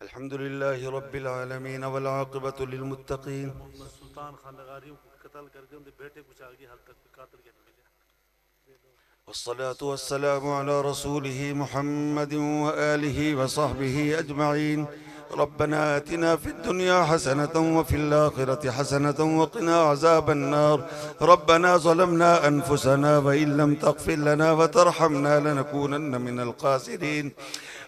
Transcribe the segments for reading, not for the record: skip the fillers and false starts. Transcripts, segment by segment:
अल्हम्दुलिल्लाहि रब्बिल आलमीन वल आक़िबतु लिल मुत्तक़ीन। सुल्तान खानगारियों को कत्ल करके उनके बेटे को आगे हाल तक कातिल के मिले। वस्सलातु वस्सलामु अला रसूलिहि मुहम्मदिन व आलिहि व सहबिहि अजमईन। रब्बना आतिना फिद दुनिया हसनतन व फिल आखिरति हसनतन व क़िना अज़ाबन नार। रब्बना ज़लमना अनफुसना व इन लम तग़फिर लना व तरहमना लनकूनन्न मिनल ख़ासिरीन।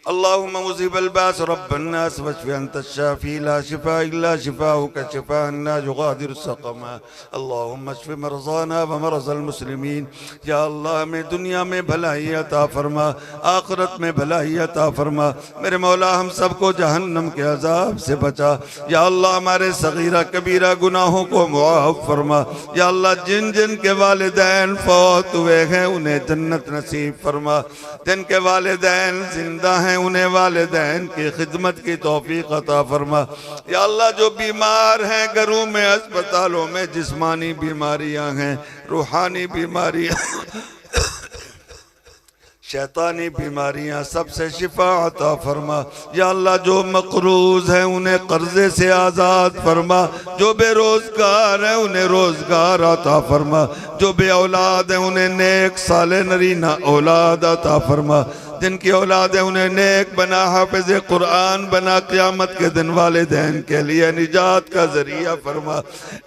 अल्लाहुम्मा मुज़िबल बास रब्बन नास वश्फ़ि अंतश शाफ़ी ला शिफ़ा इल्ला शिफ़ाउका शिफ़ाअन ला युग़ादिरु सक़मा। अल्लाहुम्मा अश्फ़ि मरज़ाना व मरज़ल मुस्लिमीन। या अल्लाह हमें दुनिया में भलाई अता फरमा, आखिरत में भलाई अता फरमा। मेरे मौला हम सबको जहन्नम के अज़ाब से बचा। या अल्लाह हमारे सगीरा कबीरा गुनाहों को मुआफ़ फरमा। या अल्लाह जिन जिन के वालिदैन फौत हुए हैं उन्हें जन्नत नसीब फरमा। जिनके वालिदैन जिंदा हैं उन्हें वालिदैन की खिदमत की तौफीक अता फरमा। या अल्लाह जो बीमार हैं घरों में, अस्पतालों में, जिस्मानी बीमारियां हैं, रूहानी बीमारियां, शैतानी बीमारियां, सबसे शिफा अता फरमा। या अल्लाह जो मकरूज हैं उन्हें कर्जे से आज़ाद फरमा। जो बेरोज़गार हैं उन्हें रोज़गार अता फरमा। जो बे औलाद हैं उन्हें नेक साले नरीना औलाद अता फरमा। जिनकी औलाद है उन्हें नेक बना, हाफिज़ कुरान बना, क़यामत के दिन वालिदैन के लिए निजात का ज़रिया फरमा।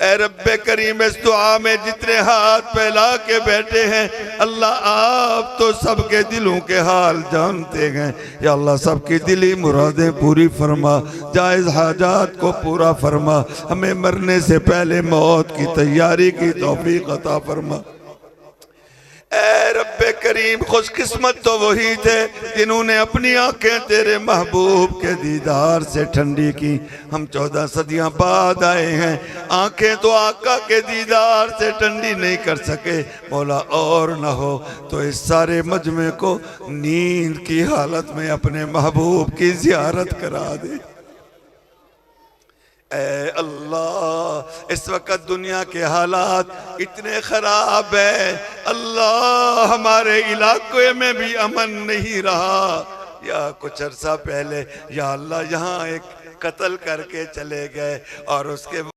ए रब्बे करीम इस दुआ में जितने हाथ फैला के बैठे हैं अल्लाह आप तो सबके दिलों के हाल जानते हैं। या अल्लाह सबकी दिली मुरादें पूरी फरमा, जायज़ हाजात को पूरा फरमा। हमें मरने से पहले मौत की तैयारी की तौफीक अता फरमा। ऐ रब्बे करीम खुशकिस्मत तो वही थे जिन्होंने अपनी आंखें तेरे महबूब के दीदार से ठंडी की। हम 14 सदियां बाद आए हैं, आंखें तो आका के दीदार से ठंडी नहीं कर सके। मौला और न हो तो इस सारे मजमे को नींद की हालत में अपने महबूब की ज़ियारत करा दे। ऐ अल्लाह इस वक्त दुनिया के हालात इतने ख़राब है अल्लाह, हमारे इलाके में भी अमन नहीं रहा। या कुछ अरसा पहले या अल्लाह यहाँ एक कत्ल करके चले गए और उसके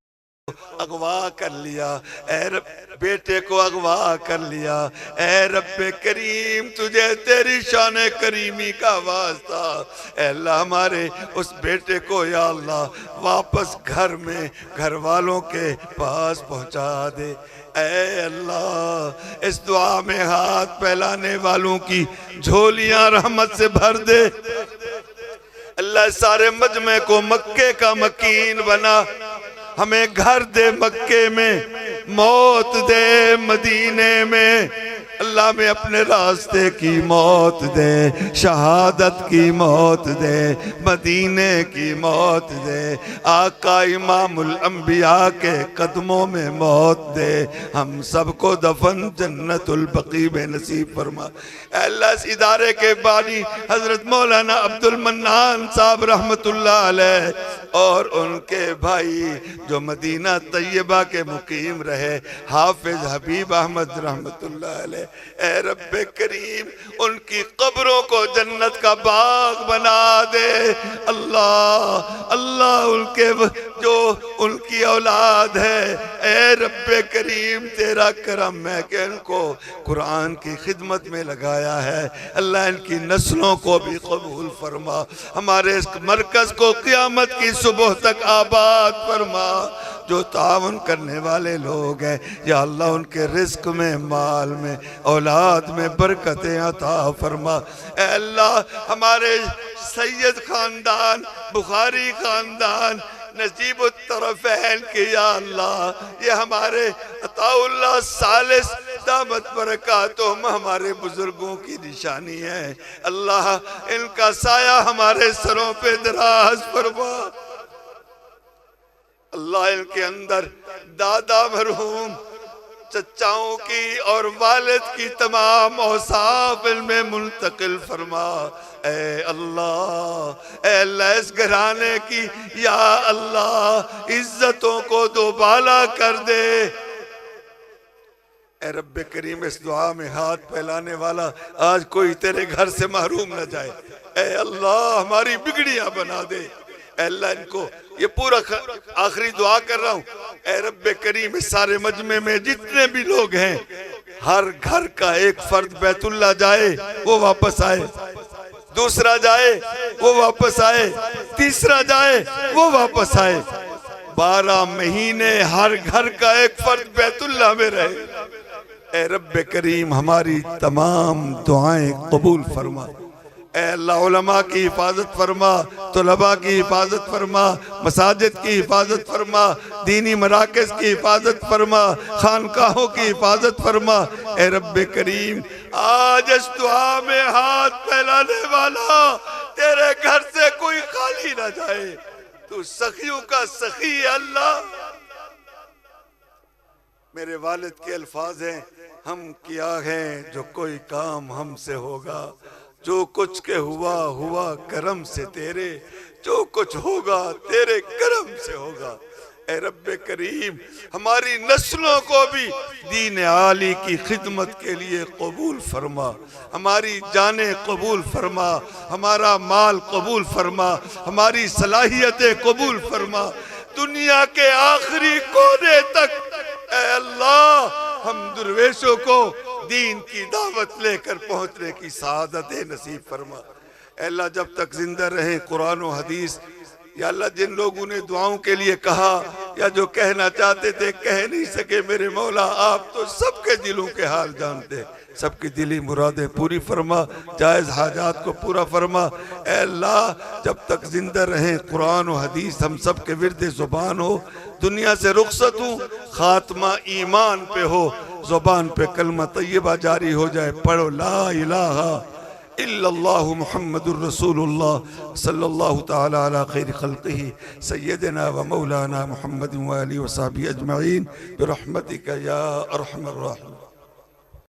अगवा कर लिया। ए बेटे को अगवा कर लिया। ए रब्बे करीम तुझे तेरी शान करीमी का वास्ता, ए अल्लाह हमारे उस बेटे को या अल्लाह वापस घर में घर वालों के पास पहुंचा दे। ए अल्लाह इस दुआ में हाथ फैलाने वालों की झोलियां रहमत से भर दे। अल्लाह सारे मजमे को मक्के का मकीन बना। हमें घर दे मक्के में, मौत दे मदीने में। अल्लाह में अपने रास्ते की मौत दे, शहादत की मौत दे, मदीने की मौत दे, आका इमामुल अंबिया के कदमों में मौत दे। हम सबको दफन जन्नतुल बकी में नसीब फरमा। अल्लाह इस इदारे के बानी हजरत मौलाना अब्दुल मन्नान साहब रहमतुल्लाह अलैह और उनके भाई जो मदीना तैयबा के मुकीम रहे हाफिज हबीब अहमद रहमतुल्लाह अलैह, ए रब्बे करीम उनकी कब्रों को जन्नत का बाग बना दे। अल्लाह अल्लाह उनके जो उनकी औलाद है, ए रब्बे करीम तेरा करम है कि इनको कुरान की खिदमत में लगाया है। अल्लाह इनकी नस्लों को भी कबूल फरमा। हमारे इस मरकज को क़यामत की सुबह तक आबाद फरमा। जो तावन करने वाले लोग हैं या अल्लाह उनके रिस्क में, माल में, औलाद में बरकतें अता फरमा। ए अल्लाह हमारे सैयद खानदान, बुखारी खानदान, नजीब तरफ़ैन के या अल्लाह ये हमारे अताउल्लाह सालिस दामत बरकातुहुम हमारे बुजुर्गों की निशानी है। अल्लाह इनका साया हमारे सरों पे दराज फरमा। अल्लाह इनके अंदर दादा मरहूम चचाओं की और वालिद की तमाम औसाफ इनमें मुंतकिल फरमा। ए अल्लाह, ए अल्लाह इस घराने की या अल्लाह इज्जतों को दोबाला कर दे। ए रब्बे करीम इस दुआ में हाथ फैलाने वाला आज कोई तेरे घर से महरूम न जाए। ए अल्लाह हमारी बिगड़ियां बना दे। अल्लाह इनको ये पूरा आखिरी दुआ कर रहा हूँ, ए रब्बे करीम इस सारे मजमे में जितने भी लोग हैं, हर घर का एक फर्द बैतुल्लाह जाए वो वापस आए, दूसरा जाए वो वापस आए, तीसरा जाए वो वापस आए। 12 महीने हर घर का एक फर्द बैतुल्लाह में रहे। ए रब्बे करीम हमारी तमाम दुआएं कबूल फरमा। ए अल्लाह उलमा की हिफाजत फरमा, तुलबा की हिफाजत फरमा, मसाजिद की हिफाजत फरमा, दीनी मराकज़ की हिफाजत फरमा, खानकाहों की हिफाजत फरमा। ए रब्बे करीम आज इस दुआ में हाथ फैलाने वाला तेरे घर से कोई खाली ना जाए। तू सखियों का सखी है अल्लाह। मेरे वालिद के अल्फाज हैं, हम किया है जो कोई काम हमसे होगा, जो कुछ के हुआ हुआ करम से तेरे, जो कुछ होगा तेरे करम से होगा। ए रब्बे करीम हमारी नस्लों को भी दीन आली की खिदमत के लिए कबूल फरमा, हमारी जानें कबूल फरमा, हमारा माल कबूल फरमा, हमारी सलाहियतें कबूल फरमा। दुनिया के आखिरी कोने तक ए अल्लाह हम दुर्वेशों को दीन की दावत लेकर पहुंचने की सआदत नसीब फरमा। अल्लाह जब तक जिंदा रहे कुरान और हदीस, या अल्लाह जिन लोगों ने दुआओं के लिए कहा या जो कहना चाहते थे कह नहीं सके, मेरे मौला आप तो सबके दिलों के हाल जानते, सबकी दिली मुरादें पूरी फरमा, जायज़ हाजात को पूरा फरमा। ए अल्लाह जब तक जिंदा रहे कुरान और हदीस हम सब के विर्द ज़ुबान हो, दुनिया से रुखसत हूँ खात्मा ईमान पे हो, ज़ुबान पे कलमा तय्यबा जारी हो जाए, पढ़ो ला इलाहा इल्लल्लाहु मुहम्मदुर रसूलुल्लाह सल्लल्लाहु तआला अला खैरि खल्क़िही सय्यदना व मौलाना मुहम्मद व आलिहि व सहबिही अजमईन बिरहमतिका या अरहमर राहिमीन।